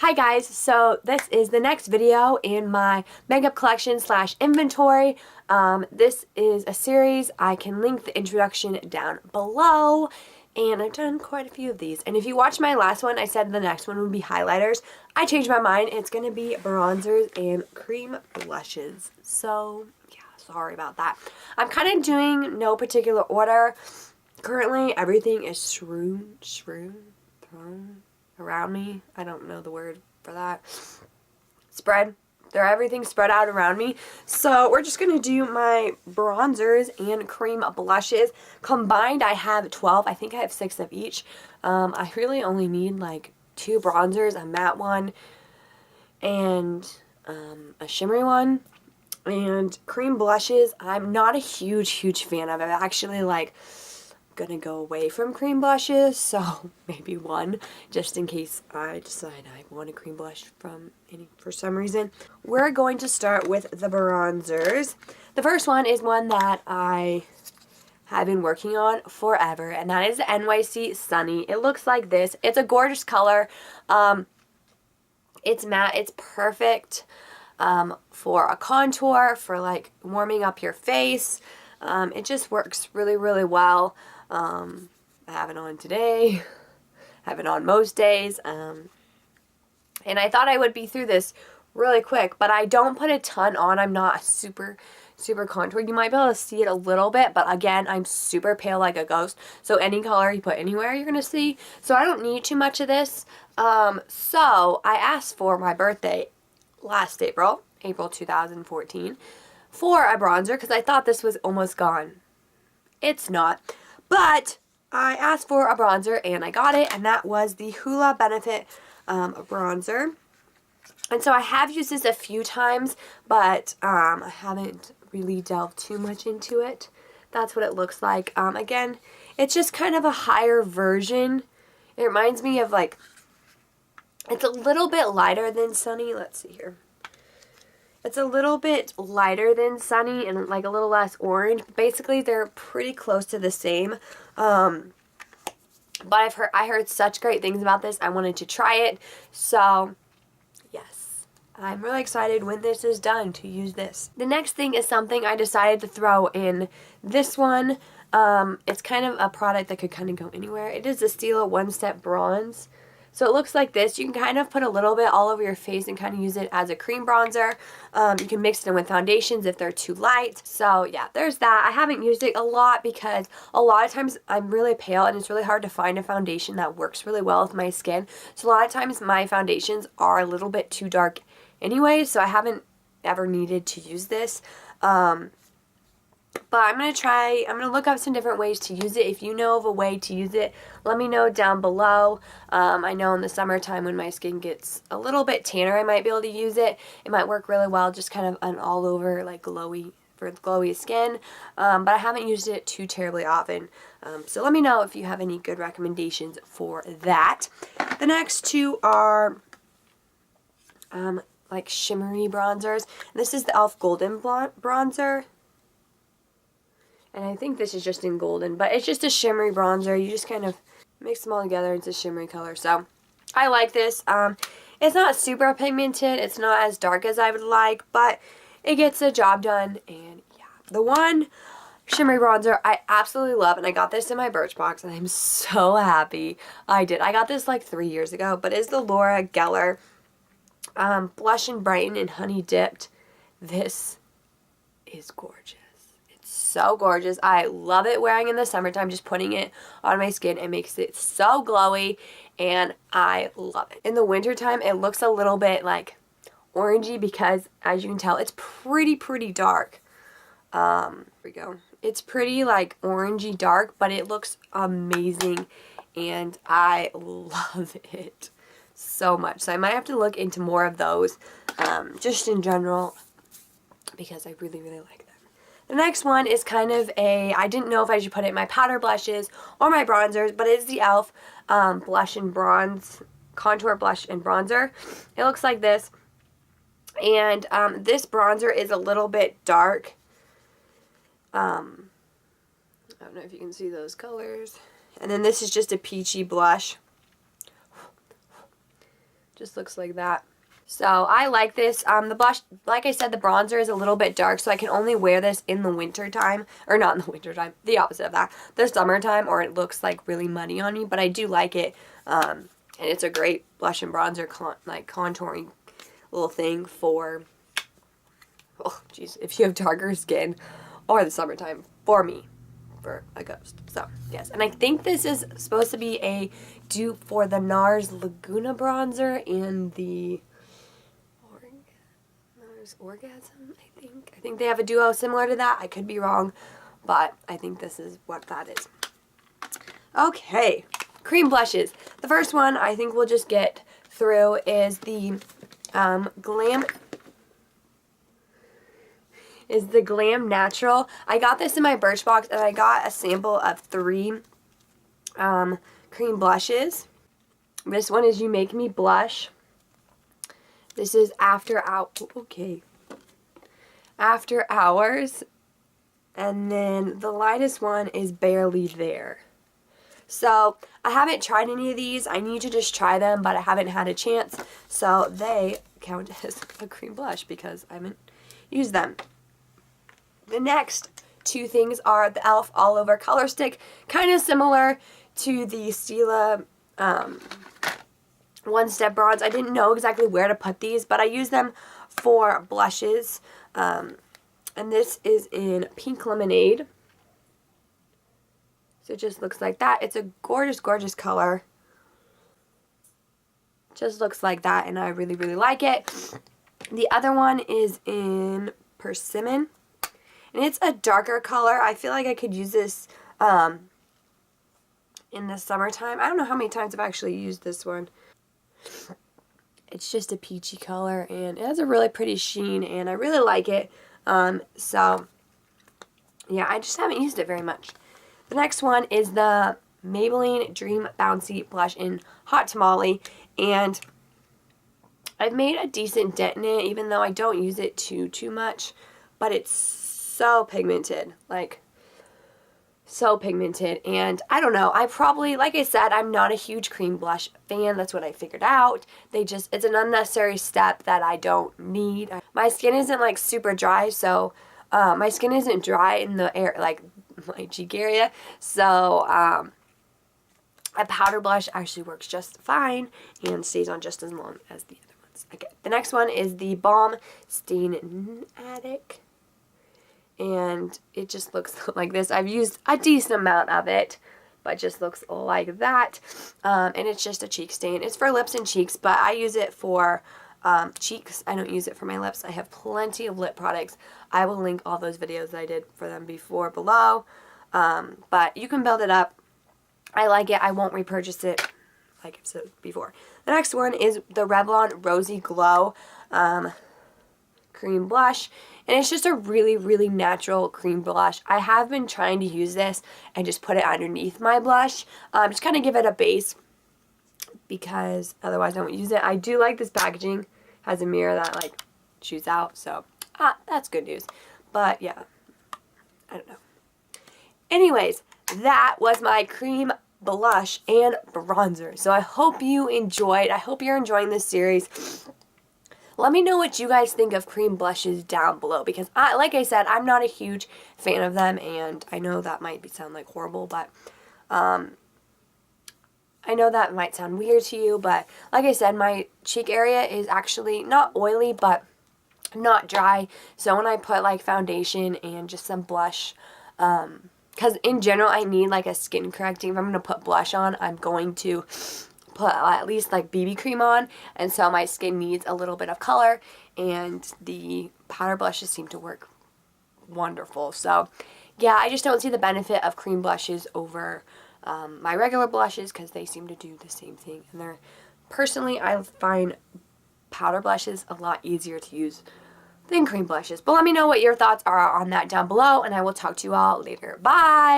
Hi guys, so this is the next video in my makeup collection slash inventory. This is a series. I can link the introduction down below, and I've done quite a few of these. And if you watched my last one, I said the next one would be highlighters. I changed my mind. It's going to be bronzers and cream blushes. So yeah, sorry about that. I'm kind of doing no particular order. Currently, everything is thrown around me. I don't know the word for that. Everything's spread out around me. So we're just going to do my bronzers and cream blushes. Combined, I have 12. I think I have 6 of each. I really only need like 2 bronzers, a matte one, and a shimmery one. And cream blushes, I'm not a huge fan of. I'm actually like gonna go away from cream blushes, so maybe one, just in case I decide I want a cream blush for some reason. We're going to start with the bronzers. The first one is one that I have been working on forever, and that is the NYC Sunny. It looks like this. It's a gorgeous color. It's matte. It's perfect for a contour, for like warming up your face. It just works really well. I have it on today, I have it on most days, and I thought I would be through this really quick, but I don't put a ton on. I'm not super contoured. You might be able to see it a little bit, but again, I'm super pale like a ghost, so any color you put anywhere you're gonna see, so I don't need too much of this. So I asked for my birthday last April 2014, for a bronzer because I thought this was almost gone. It's not. But I asked for a bronzer and I got it, and that was the Hoola Benefit bronzer. And so I have used this a few times, but I haven't really delved too much into it. That's what it looks like. Again, it's just kind of a higher version. It reminds me of like, it's a little bit lighter than Sunny. Let's see here. It's a little bit lighter than Sunny and like a little less orange. Basically, they're pretty close to the same. But I heard such great things about this. I wanted to try it. So, yes. I'm really excited when this is done to use this. The next thing is something I decided to throw in this one. It's kind of a product that could kind of go anywhere. It is the Stila One Step Bronze. So it looks like this. You can kind of put a little bit all over your face and kind of use it as a cream bronzer. You can mix it in with foundations if they're too light. So yeah, there's that. I haven't used it a lot because a lot of times I'm really pale and it's really hard to find a foundation that works really well with my skin. So a lot of times my foundations are a little bit too dark anyway, so I haven't ever needed to use this. But I'm going to look up some different ways to use it. If you know of a way to use it, let me know down below. I know in the summertime when my skin gets a little bit tanner, I might be able to use it. It might work really well, just kind of an all over, like glowy, for glowy skin. But I haven't used it too terribly often. So let me know if you have any good recommendations for that. The next two are like shimmery bronzers. This is the e.l.f. Golden Bronzer. And I think this is just in golden, but it's just a shimmery bronzer. You just kind of mix them all together. It's a shimmery color. So I like this. It's not super pigmented. It's not as dark as I would like, but it gets the job done. And yeah, the one shimmery bronzer I absolutely love, and I got this in my Birchbox, and I'm so happy I did. I got this like 3 years ago, but it's the Laura Geller Blush and Brighten and Honey Dipped. This is gorgeous. So gorgeous. I love it wearing in the summertime, just putting it on my skin. It makes it so glowy, and I love it. In the wintertime, it looks a little bit like orangey because, as you can tell, it's pretty dark. Here we go. It's pretty like orangey dark, but it looks amazing, and I love it so much. So I might have to look into more of those, just in general, because I really like them. The next one is kind of I didn't know if I should put it in my powder blushes or my bronzers, but it's the e.l.f. Blush and Bronze, Contour Blush and Bronzer. It looks like this. And this bronzer is a little bit dark. I don't know if you can see those colors. And then this is just a peachy blush. Just looks like that. So I like this. The blush, like I said, the bronzer is a little bit dark, so I can only wear this in the winter time, or not in the winter time, the opposite of that, the summertime, or it looks like really muddy on me, but I do like it, and it's a great blush and bronzer, contouring little thing for, oh geez, if you have darker skin, or the summertime, for me, for a ghost. So, yes, and I think this is supposed to be a dupe for the NARS Laguna bronzer and the Orgasm, I think. I think they have a duo similar to that. I could be wrong, but I think this is what that is. Okay, cream blushes. The first one I think we'll just get through is the Glam Natural. I got this in my Birchbox, and I got a sample of 3 cream blushes. This one is You Make Me Blush. This is After Hours. And then the lightest one is Barely There. So, I haven't tried any of these. I need to just try them, but I haven't had a chance. So, they count as a cream blush because I haven't used them. The next 2 things are the e.l.f. All Over Color Stick. Kind of similar to the Stila One Step Bronze. I didn't know exactly where to put these, but I use them for blushes. And this is in Pink Lemonade. So it just looks like that. It's a gorgeous, gorgeous color. Just looks like that, and I really, really like it. The other one is in Persimmon. And it's a darker color. I feel like I could use this in the summertime. I don't know how many times I've actually used this one. It's just a peachy color, and it has a really pretty sheen, and I really like it. So, yeah, I just haven't used it very much. The next one is the Maybelline Dream Bouncy Blush in Hot Tamale, and I've made a decent dent in it, even though I don't use it too much, but it's so pigmented, like, so pigmented, and I don't know, I probably, like I said, I'm not a huge cream blush fan. That's what I figured out. It's an unnecessary step that I don't need. My skin isn't like super dry, so my skin isn't dry in the air, like my cheek area, so a powder blush actually works just fine and stays on just as long as the other ones. Okay, the next one is the Balm Stain Addict. And it just looks like this. I've used a decent amount of it, but it just looks like that. And it's just a cheek stain. It's for lips and cheeks, but I use it for cheeks. I don't use it for my lips. I have plenty of lip products. I will link all those videos that I did for them before below. But you can build it up. I like it. I won't repurchase it like I've said before. The next one is the Revlon Rosy Glow cream blush, and it's just a really, really natural cream blush. I have been trying to use this and just put it underneath my blush, just kind of give it a base, because otherwise I won't use it. I do like this packaging. It has a mirror that like shoots out, so that's good news. But yeah, I don't know. Anyways, that was my cream blush and bronzer. So I hope you enjoyed. I hope you're enjoying this series. Let me know what you guys think of cream blushes down below, because like I said, I'm not a huge fan of them, and I know that might sound like horrible, but I know that might sound weird to you, but like I said, my cheek area is actually not oily, but not dry. So when I put like foundation and just some blush, because in general I need like a skin correcting. If I'm going to put blush on, I'm going to put at least like BB cream on, and so my skin needs a little bit of color, and the powder blushes seem to work wonderful. So yeah, I just don't see the benefit of cream blushes over my regular blushes, because they seem to do the same thing, and personally I find powder blushes a lot easier to use than cream blushes. But let me know what your thoughts are on that down below, and I will talk to you all later. Bye!